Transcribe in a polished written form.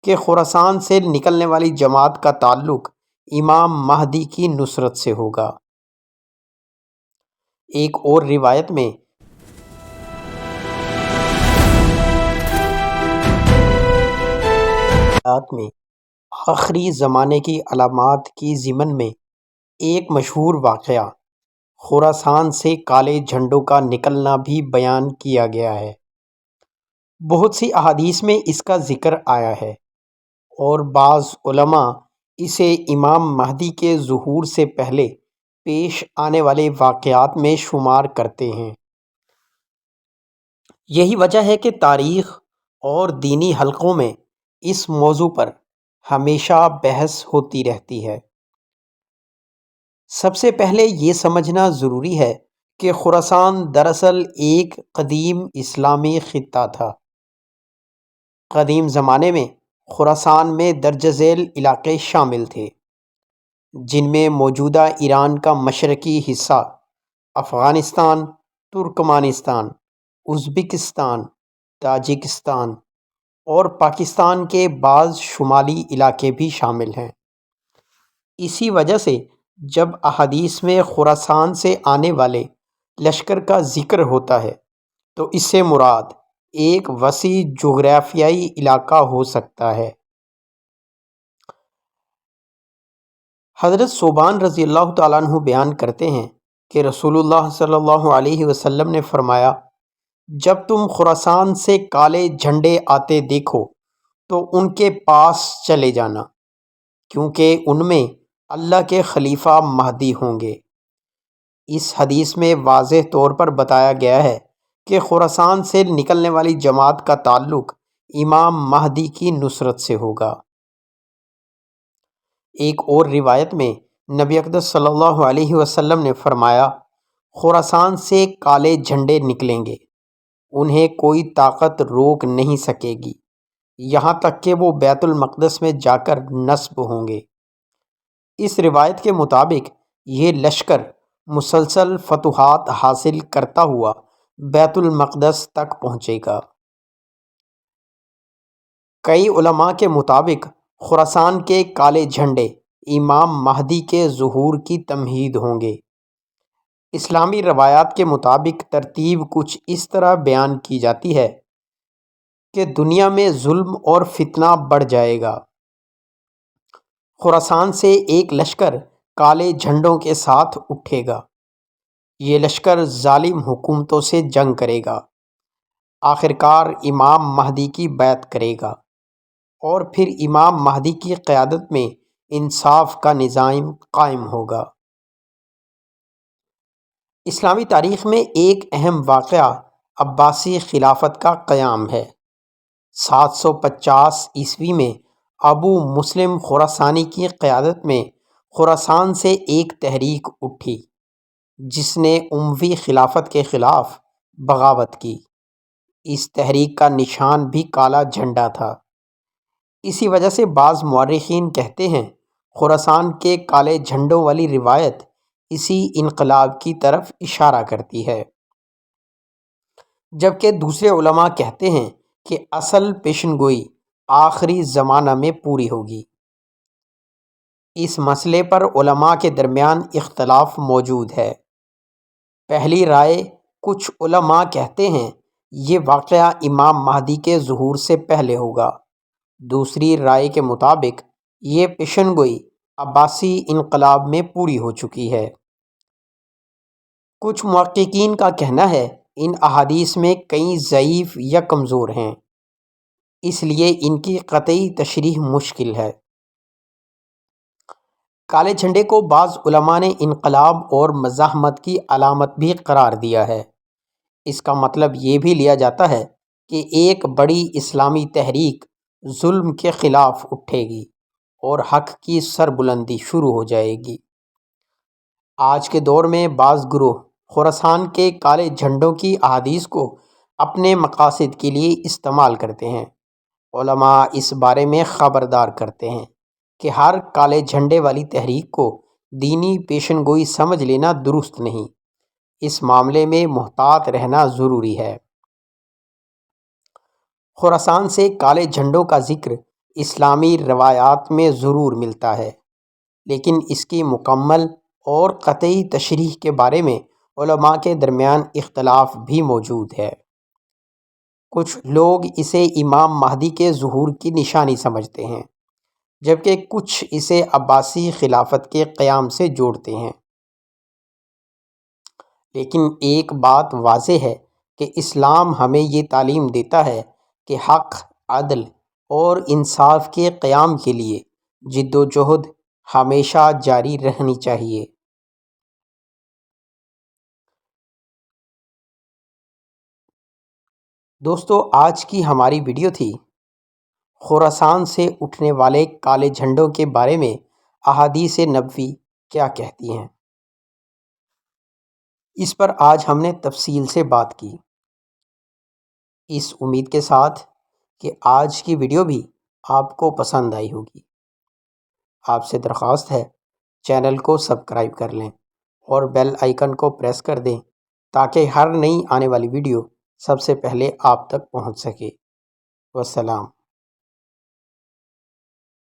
کہ خراسان سے نکلنے والی جماعت کا تعلق امام مہدی کی نصرت سے ہوگا۔ ایک اور روایت میں آخری زمانے کی علامات کی ضمن میں ایک مشہور واقعہ خراسان سے کالے جھنڈوں کا نکلنا بھی بیان کیا گیا ہے۔ بہت سی احادیث میں اس کا ذکر آیا ہے اور بعض علماء اسے امام مہدی کے ظہور سے پہلے پیش آنے والے واقعات میں شمار کرتے ہیں۔ یہی وجہ ہے کہ تاریخ اور دینی حلقوں میں اس موضوع پر ہمیشہ بحث ہوتی رہتی ہے۔ سب سے پہلے یہ سمجھنا ضروری ہے کہ خراسان دراصل ایک قدیم اسلامی خطہ تھا۔ قدیم زمانے میں خراسان میں درج ذیل علاقے شامل تھے، جن میں موجودہ ایران کا مشرقی حصہ، افغانستان، ترکمانستان، ازبکستان، تاجکستان اور پاکستان کے بعض شمالی علاقے بھی شامل ہیں۔ اسی وجہ سے جب احادیث میں خراسان سے آنے والے لشکر کا ذکر ہوتا ہے تو اس سے مراد ایک وسیع جغرافیائی علاقہ ہو سکتا ہے۔ حضرت ثوبان رضی اللہ تعالیٰ عنہ بیان کرتے ہیں کہ رسول اللہ صلی اللہ علیہ وسلم نے فرمایا، جب تم خراسان سے کالے جھنڈے آتے دیکھو تو ان کے پاس چلے جانا، کیونکہ ان میں اللہ کے خلیفہ مہدی ہوں گے۔ اس حدیث میں واضح طور پر بتایا گیا ہے کہ خراسان سے نکلنے والی جماعت کا تعلق امام مہدی کی نصرت سے ہوگا۔ ایک اور روایت میں نبی اقدس صلی اللہ علیہ وسلم نے فرمایا، خراسان سے کالے جھنڈے نکلیں گے، انہیں کوئی طاقت روک نہیں سکے گی یہاں تک کہ وہ بیت المقدس میں جا کر نصب ہوں گے۔ اس روایت کے مطابق یہ لشکر مسلسل فتوحات حاصل کرتا ہوا بیت المقدس تک پہنچے گا۔ کئی علماء کے مطابق خراسان کے کالے جھنڈے امام مہدی کے ظہور کی تمہید ہوں گے۔ اسلامی روایات کے مطابق ترتیب کچھ اس طرح بیان کی جاتی ہے کہ دنیا میں ظلم اور فتنہ بڑھ جائے گا۔ خراسان سے ایک لشکر کالے جھنڈوں کے ساتھ اٹھے گا۔ یہ لشکر ظالم حکومتوں سے جنگ کرے گا، آخرکار امام مہدی کی بیعت کرے گا اور پھر امام مہدی کی قیادت میں انصاف کا نظام قائم ہوگا۔ اسلامی تاریخ میں ایک اہم واقعہ عباسی خلافت کا قیام ہے۔ 750 عیسوی میں ابو مسلم خراسانی کی قیادت میں خراسان سے ایک تحریک اٹھی جس نے اموی خلافت کے خلاف بغاوت کی۔ اس تحریک کا نشان بھی کالا جھنڈا تھا۔ اسی وجہ سے بعض مورخین کہتے ہیں خراسان کے کالے جھنڈوں والی روایت اسی انقلاب کی طرف اشارہ کرتی ہے، جبکہ دوسرے علماء کہتے ہیں کہ اصل پیشن گوئی آخری زمانہ میں پوری ہوگی۔ اس مسئلے پر علماء کے درمیان اختلاف موجود ہے۔ پہلی رائے، کچھ علماء کہتے ہیں یہ واقعہ امام مہدی کے ظہور سے پہلے ہوگا۔ دوسری رائے کے مطابق یہ پیشن گوئی عباسی انقلاب میں پوری ہو چکی ہے۔ کچھ محققین کا کہنا ہے ان احادیث میں کئی ضعیف یا کمزور ہیں، اس لیے ان کی قطعی تشریح مشکل ہے۔ کالے جھنڈے کو بعض علماء نے انقلاب اور مزاحمت کی علامت بھی قرار دیا ہے۔ اس کا مطلب یہ بھی لیا جاتا ہے کہ ایک بڑی اسلامی تحریک ظلم کے خلاف اٹھے گی اور حق کی سربلندی شروع ہو جائے گی۔ آج کے دور میں بعض گروہ خراسان کے کالے جھنڈوں کی احادیث کو اپنے مقاصد کے لیے استعمال کرتے ہیں۔ علماء اس بارے میں خبردار کرتے ہیں کہ ہر کالے جھنڈے والی تحریک کو دینی پیشن گوئی سمجھ لینا درست نہیں، اس معاملے میں محتاط رہنا ضروری ہے۔ خراسان سے کالے جھنڈوں کا ذکر اسلامی روایات میں ضرور ملتا ہے، لیکن اس کی مکمل اور قطعی تشریح کے بارے میں علماء کے درمیان اختلاف بھی موجود ہے۔ کچھ لوگ اسے امام مہدی کے ظہور کی نشانی سمجھتے ہیں، جبکہ کچھ اسے عباسی خلافت کے قیام سے جوڑتے ہیں۔ لیکن ایک بات واضح ہے کہ اسلام ہمیں یہ تعلیم دیتا ہے کہ حق، عدل اور انصاف کے قیام کے لیے جد و جہد ہمیشہ جاری رہنی چاہیے۔ دوستو، آج کی ہماری ویڈیو تھی خراسان سے اٹھنے والے کالے جھنڈوں کے بارے میں احادیث نبوی کیا کہتی ہیں۔ اس پر آج ہم نے تفصیل سے بات کی، اس امید کے ساتھ کہ آج کی ویڈیو بھی آپ کو پسند آئی ہوگی۔ آپ سے درخواست ہے چینل کو سبسکرائب کر لیں اور بیل آئیکن کو پریس کر دیں تاکہ ہر نئی آنے والی ویڈیو سب سے پہلے آپ تک پہنچ سکے۔ والسلام۔